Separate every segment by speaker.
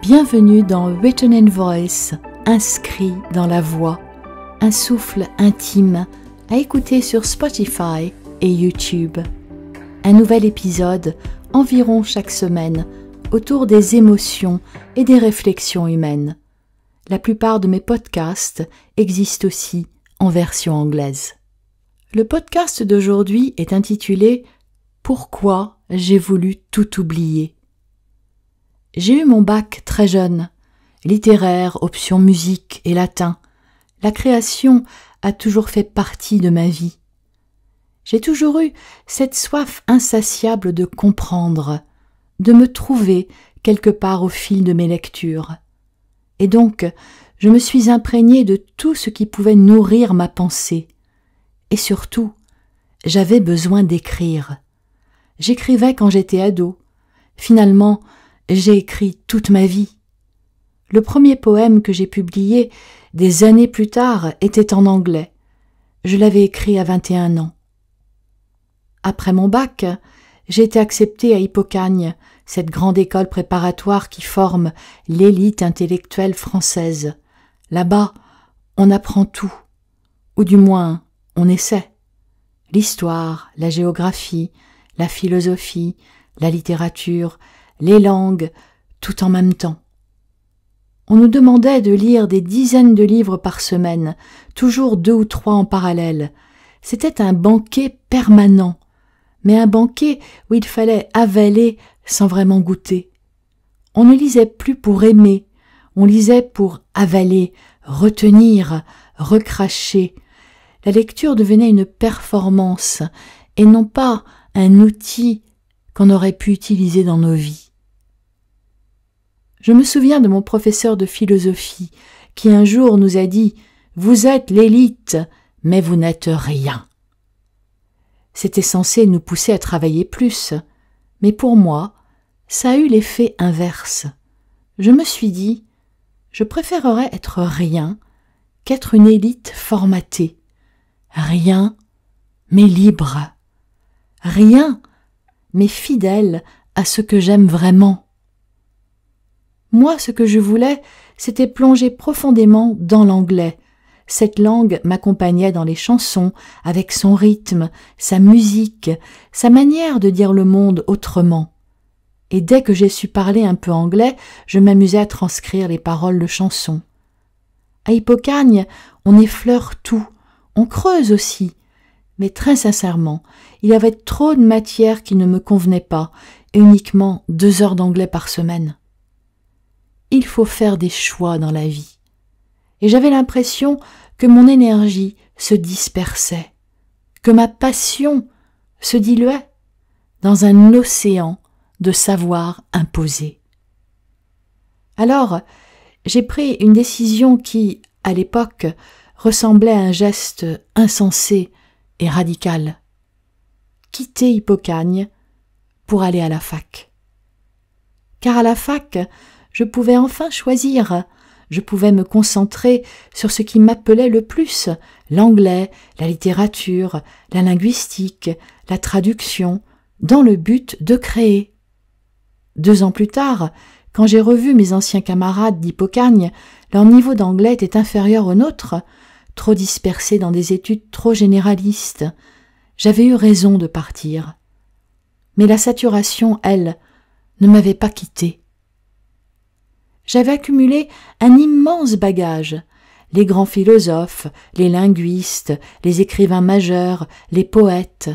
Speaker 1: Bienvenue dans Written in Voice, inscrit dans la voix, un souffle intime à écouter sur Spotify et YouTube. Un nouvel épisode environ chaque semaine autour des émotions et des réflexions humaines. La plupart de mes podcasts existent aussi en version anglaise. Le podcast d'aujourd'hui est intitulé « Pourquoi j'ai voulu tout oublier ?» J'ai eu mon bac très jeune, littéraire, option musique et latin. La création a toujours fait partie de ma vie. J'ai toujours eu cette soif insatiable de comprendre, de me trouver quelque part au fil de mes lectures. Et donc, je me suis imprégnée de tout ce qui pouvait nourrir ma pensée. Et surtout, j'avais besoin d'écrire. J'écrivais quand j'étais ado. Finalement, j'ai écrit toute ma vie. Le premier poème que j'ai publié des années plus tard était en anglais. Je l'avais écrit à 21 ans. Après mon bac, j'ai été acceptée à Hippocagne, cette grande école préparatoire qui forme l'élite intellectuelle française. Là-bas, on apprend tout, ou du moins, on essaie. L'histoire, la géographie, la philosophie, la littérature, les langues, tout en même temps. On nous demandait de lire des dizaines de livres par semaine, toujours 2 ou 3 en parallèle. C'était un banquet permanent, mais un banquet où il fallait avaler sans vraiment goûter. On ne lisait plus pour aimer, on lisait pour avaler, retenir, recracher. La lecture devenait une performance et non pas un outil qu'on aurait pu utiliser dans nos vies. Je me souviens de mon professeur de philosophie qui un jour nous a dit « Vous êtes l'élite, mais vous n'êtes rien ». C'était censé nous pousser à travailler plus, mais pour moi, ça a eu l'effet inverse. Je me suis dit « Je préférerais être rien qu'être une élite formatée. Rien, mais libre. Rien, mais fidèle à ce que j'aime vraiment. » Moi, ce que je voulais, c'était plonger profondément dans l'anglais. Cette langue m'accompagnait dans les chansons, avec son rythme, sa musique, sa manière de dire le monde autrement. Et dès que j'ai su parler un peu anglais, je m'amusais à transcrire les paroles de chansons. À Hippocagne, on effleure tout, on creuse aussi. Mais très sincèrement, il y avait trop de matière qui ne me convenait pas, et uniquement 2 heures d'anglais par semaine. Il faut faire des choix dans la vie. Et j'avais l'impression que mon énergie se dispersait, que ma passion se diluait dans un océan de savoir imposé. Alors, j'ai pris une décision qui, à l'époque, ressemblait à un geste insensé et radical. Quitter Hippocagne pour aller à la fac. Car à la fac, je pouvais enfin choisir, je pouvais me concentrer sur ce qui m'appelait le plus, l'anglais, la littérature, la linguistique, la traduction, dans le but de créer. 2 ans plus tard, quand j'ai revu mes anciens camarades d'Hippocagne, leur niveau d'anglais était inférieur au nôtre, trop dispersés dans des études trop généralistes. J'avais eu raison de partir. Mais la saturation, elle, ne m'avait pas quittée. J'avais accumulé un immense bagage. Les grands philosophes, les linguistes, les écrivains majeurs, les poètes.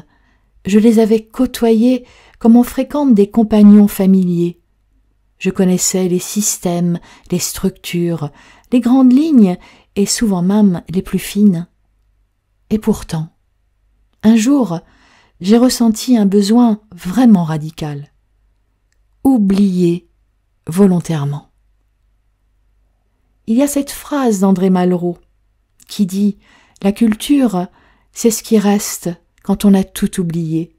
Speaker 1: Je les avais côtoyés comme on fréquente des compagnons familiers. Je connaissais les systèmes, les structures, les grandes lignes et souvent même les plus fines. Et pourtant, un jour, j'ai ressenti un besoin vraiment radical. Oublier volontairement. Il y a cette phrase d'André Malraux qui dit « La culture, c'est ce qui reste quand on a tout oublié ».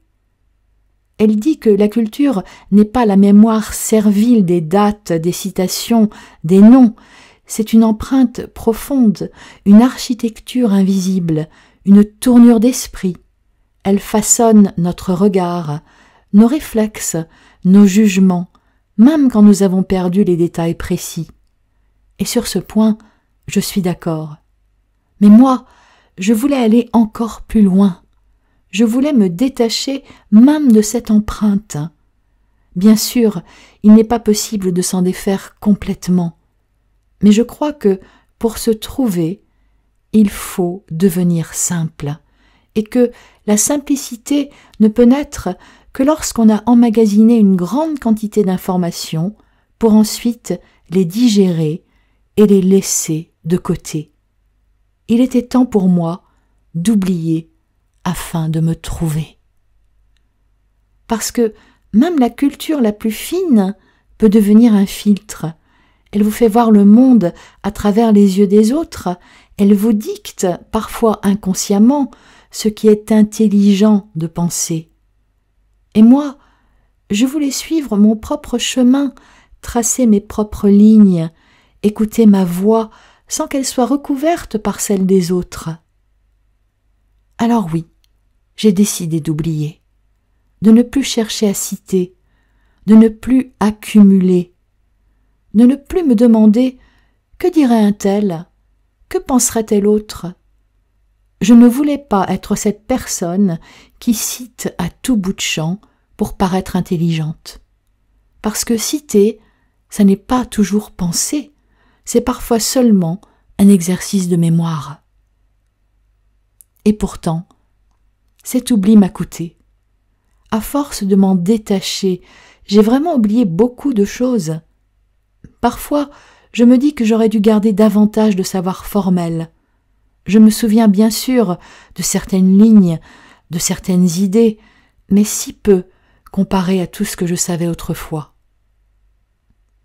Speaker 1: Elle dit que la culture n'est pas la mémoire servile des dates, des citations, des noms. C'est une empreinte profonde, une architecture invisible, une tournure d'esprit. Elle façonne notre regard, nos réflexes, nos jugements, même quand nous avons perdu les détails précis. Et sur ce point, je suis d'accord. Mais moi, je voulais aller encore plus loin. Je voulais me détacher même de cette empreinte. Bien sûr, il n'est pas possible de s'en défaire complètement. Mais je crois que, pour se trouver, il faut devenir simple, et que la simplicité ne peut naître que lorsqu'on a emmagasiné une grande quantité d'informations pour ensuite les digérer et les laisser de côté. Il était temps pour moi d'oublier afin de me trouver. Parce que même la culture la plus fine peut devenir un filtre. Elle vous fait voir le monde à travers les yeux des autres. Elle vous dicte, parfois inconsciemment, ce qui est intelligent de penser. Et moi, je voulais suivre mon propre chemin, tracer mes propres lignes, écouter ma voix sans qu'elle soit recouverte par celle des autres. Alors oui, j'ai décidé d'oublier, de ne plus chercher à citer, de ne plus accumuler, de ne plus me demander « Que dirait un tel ? Que penserait tel autre ?» Je ne voulais pas être cette personne qui cite à tout bout de champ pour paraître intelligente. Parce que citer, ça n'est pas toujours penser, c'est parfois seulement un exercice de mémoire. Et pourtant, cet oubli m'a coûté. À force de m'en détacher, j'ai vraiment oublié beaucoup de choses. Parfois, je me dis que j'aurais dû garder davantage de savoir formel. Je me souviens bien sûr de certaines lignes, de certaines idées, mais si peu comparé à tout ce que je savais autrefois.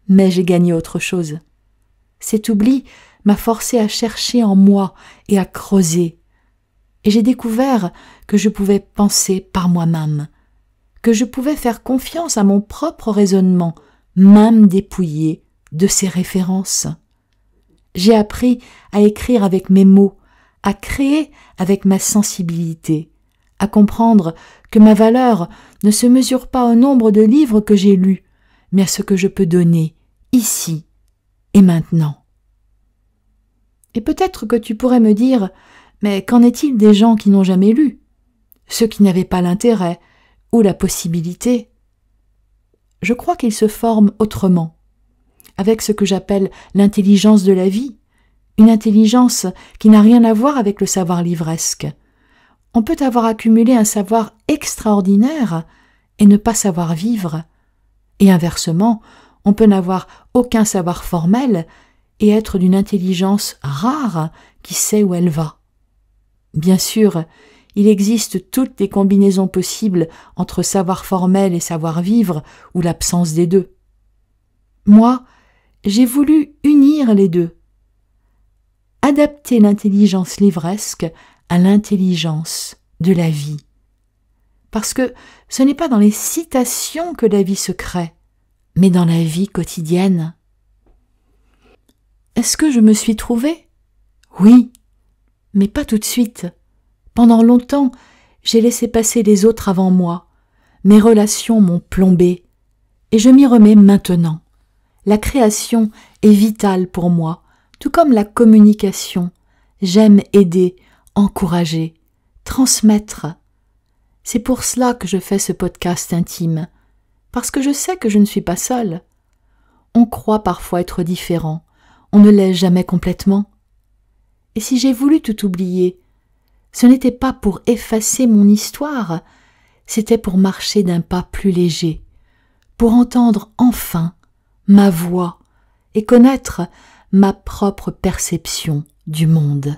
Speaker 1: Mais j'ai gagné autre chose. Cet oubli m'a forcé à chercher en moi et à creuser. Et j'ai découvert que je pouvais penser par moi-même, que je pouvais faire confiance à mon propre raisonnement, même dépouillé de ses références. J'ai appris à écrire avec mes mots, à créer avec ma sensibilité, à comprendre que ma valeur ne se mesure pas au nombre de livres que j'ai lus, mais à ce que je peux donner, ici et maintenant. Et peut-être que tu pourrais me dire, mais qu'en est-il des gens qui n'ont jamais lu, ceux qui n'avaient pas l'intérêt ou la possibilité? Je crois qu'ils se forment autrement, avec ce que j'appelle l'intelligence de la vie, une intelligence qui n'a rien à voir avec le savoir livresque. On peut avoir accumulé un savoir extraordinaire et ne pas savoir vivre, et inversement, on peut n'avoir aucun savoir formel et être d'une intelligence rare qui sait où elle va. Bien sûr, il existe toutes les combinaisons possibles entre savoir formel et savoir vivre ou l'absence des deux. Moi, j'ai voulu unir les deux, adapter l'intelligence livresque à l'intelligence de la vie. Parce que ce n'est pas dans les citations que la vie se crée, mais dans la vie quotidienne. Est-ce que je me suis trouvée? Oui, mais pas tout de suite. Pendant longtemps, j'ai laissé passer les autres avant moi. Mes relations m'ont plombée, et je m'y remets maintenant. La création est vitale pour moi, tout comme la communication. J'aime aider, encourager, transmettre. C'est pour cela que je fais ce podcast intime, parce que je sais que je ne suis pas seule. On croit parfois être différent, on ne l'est jamais complètement. Et si j'ai voulu tout oublier, ce n'était pas pour effacer mon histoire, c'était pour marcher d'un pas plus léger, pour entendre enfin ma voix et connaître ma propre perception du monde.